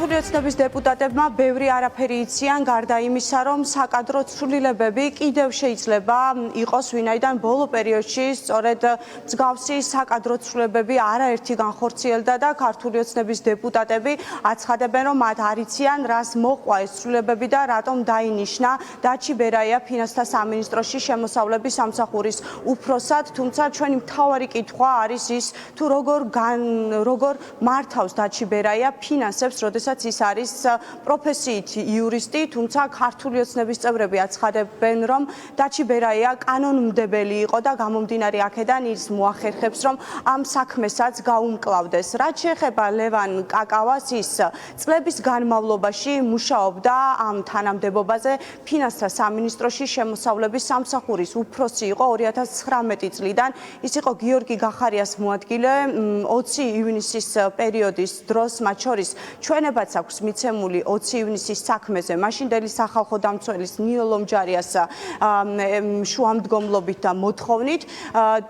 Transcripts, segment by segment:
ქართული ოცნების დეპუტატებმა ბევრი არაფერი იციან, გარდა იმისა, რომ საკადრო ცვლილებები კიდევ შეიძლება იყოს, ვინაიდან ბოლო პერიოდში სწორედ მსგავსი საკადრო ცვლილებები არაერთი განხორციელდა და ქართული ოცნების დეპუტატები აცხადებენ, რომ მათ არ იციან, რას მოჰყვა ეს ცვლილებები და რატომ დაინიშნა დაჩი ბერაია ფინანსთა სამინისტროში შემოსავლების სამსახურის უფროსად, თუმცა ჩვენი მთავარი კითხვა არის ის, თუ როგორ მართავს დაჩი ბერაია ფინანსებს, როდესაც ის არის პროფესიით იურისტი, თუმცა ქართული ოცნების წევრები აცხადებენ, რომ დაჩი ბერაია კანონმდებელი იყო და გამომდინარე აქედან ის მოახერხებს, რომ ამ საქმესაც გაუმკლავდეს. რაც შეეხება ლევან კაკავას, ის წლების განმავლობაში მუშაობდა ამ თანამდებობაზე ფინანსთა სამინისტროში შემოსავლების სამსახურის უფროსი იყო 2019 წლიდან. ის იყო გიორგი გახარიას მოადგილე 20 ივნისის პერიოდის დროს, მათ შორის ჩვენებაც აქვს მიცემული 20 ივნისის საქმეზე მაშინდელი სახალხო დამცველის ნინო ლომჯარიას შუამდგომლობით და მოთხოვნით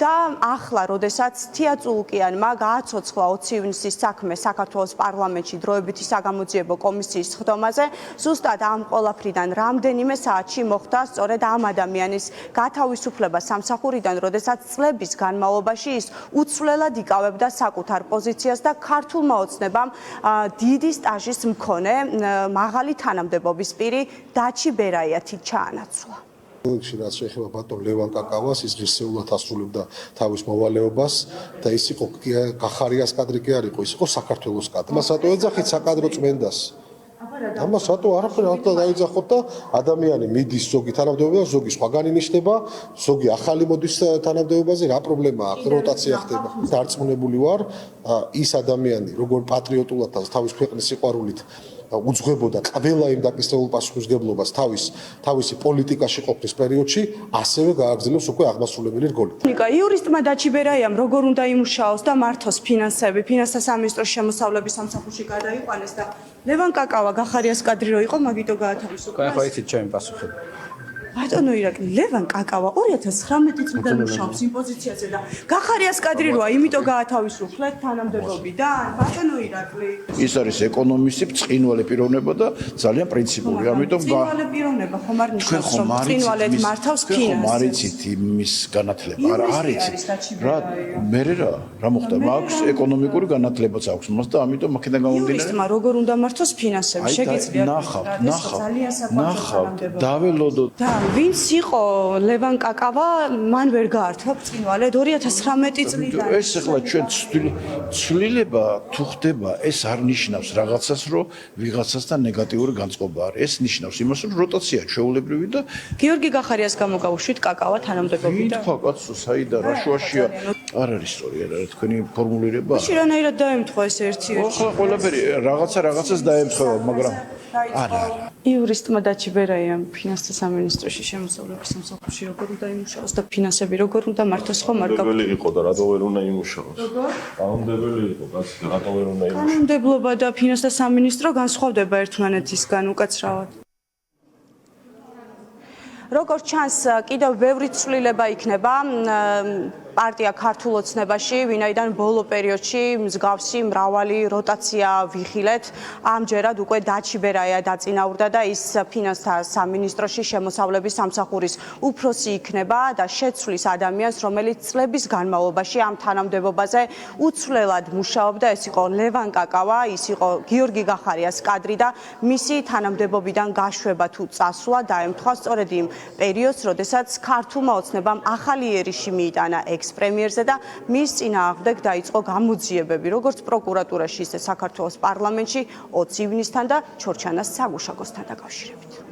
და ახლა, როდესაც თია წულუკიანმა გააცოცხლა 20 ივნისის საქმე საქართველოს პარლამენტში დროებითი საგამოძიებო კომისიის ხდომაზე, ზუსტად ამ ყველაფრიდან რამდენიმე საათში მოხდა სწორედ ამ ადამიანის გათავისუფლება სამსახურიდან, როდესაც წლების განმავლობაში ის უცვლელად იკავებდა საკუთარ პოზიციას და ქართულმა ოცნებამ დიდი სტაჟის მქონე მაღალი თანამდებობის პირი დაჩი ბერაიათი ჩაანაცვლა. რაც შეეხება ბატონ ლევან კაკავას, ის ღირსეულად ასრულებდა თავის მოვალეობას და ის იყო გახარიას კადრი კი არ იყო, ის იყო საქართველოს კადრი. მას რატო ეძახით საკადრო წმენდას? ამას რატო არაფერი არ დაიძახოთ და ადამიანი მიდის ზოგი თანამდებობა, ზოგი სხვაგან ინიშნება, ზოგი ახალი მოდის თანამდებობაზე, რა პრობლემაა? როტაცია ხდება. დარწმუნებული ვარ, ის ადამიანი, როგორ პატრიოტულად და თავის ქვეყნის სიყვარულით უძღვებოდა ყველა იმ დაკისრებულ პასუხისმგებლობას თავისი პოლიტიკაში ყოფნის პერიოდში, ასევე გააგრძელებს უკვე აღმასრულებელი რგოლი. იურისტმა დაჩი ბერაიამ როგორ უნდა იმუშაოს და მართოს ფინანსები, ფინანსთა სამინისტროს შემოსავლების სამსახურში გადაიყვანეს და ლევან კაკავა გახარიას კადრი რო იყო, მაგიტო გაათავისუფლეს. ახლა იცით ჩემი პასუხი. ბატონო ირაკლი, ლევან კაკავა 2019 წლიდან მუშაობს იმ პოზიციაზე და გახარიას კადრი როა, იმიტომ გაათავისუფლეთ თანამდებობიდან. ბატონო ირაკლი, ის არის ეკონომისტი, ბრწყინვალე პიროვნება და ძალიან პრინციპული. ამიტომ ბრწყინვალე პიროვნება ხომ არ ნიშნავს, რომ ბრწყინვალედ მართავს ფინანსებს. არ იცით იმის განათლება, არ იცით. მე რა მოხდა? მაქვს ეკონომიკური განათლებაც აქვს მას და ამიტომ აქედან გამომდინარე. იურისტმა როგორ უნდა მართოს ფინანსები? შეგიძლიათ ნახავთ, დაველოდოთ. ვინც იყო ლევან კაკავა, მან ვერ გაართვა ბრწყინვალედ 2019 წლიდან. ეს ახლა ჩვენ ცვლილება თუ ხდება, ეს არ ნიშნავს რაღაცას, რომ ვიღაცასთან ნეგატიური განწყობა არის. ეს ნიშნავს იმას, რომ როტაცია ჩვეულებრივი და გიორგი გახარიას გამოგაუშვით კაკავა თანამდებობიდან. თქვა კაცო, საიდან რა შუაშია? არ არის სწორი არა თქვენი ფორმულირება. მაშინ რანაირად დაემთხვა ეს ერთ-ერთი? ხო, ყველაფერი რაღაცას დაემთხვა, მაგრამ არა. იურისტმა დაჩი ბერაიამ ფინანსთა სამინისტროში შემოსავლების სამსახურში როგორ უნდა იმუშაოს და ფინანსები როგორ უნდა მართოს ხომ არ გაქვს? კანონმდებელი იყო და რატო ვერ უნდა იმუშაოს? კანონმდებელი იყო, კაცი, რატო ვერ უნდა იმუშაოს? კანონმდებლობა და ფინანსთა სამინისტრო განსხვავდება ერთმანეთისგან უკაცრავად. როგორც ჩანს, კიდევ ბევრი ცვლილება იქნება პარტია ქართულ ოცნებაში, ვინაიდან ბოლო პერიოდში მსგავსი მრავალი როტაცია ვიხილეთ. ამჯერად უკვე დაჩი ბერაია დაწინაურდა და ის ფინანსთა სამინისტროში შემოსავლების სამსახურის უფროსი იქნება და შეცვლის ადამიანს, რომელიც წლების განმავლობაში ამ თანამდებობაზე უცვლელად მუშაობდა. ეს იყო ლევან კაკავა, ის იყო გიორგი გახარიას კადრი და მისი თანამდებობიდან გაშვება თუ წასვლა დაემთხვა სწორედ იმ პერიოდს, როდესაც ქართულმა ოცნებამ ახალი ერიში მიიტანა ექს-პრემიერზე და მის წინააღმდეგ დაიწყო გამოძიებები, როგორც პროკურატურაში, ისე საქართველოს პარლამენტში 20 ივნისთან და ჩორჩანას საგუშაგოსთან დაკავშირებით.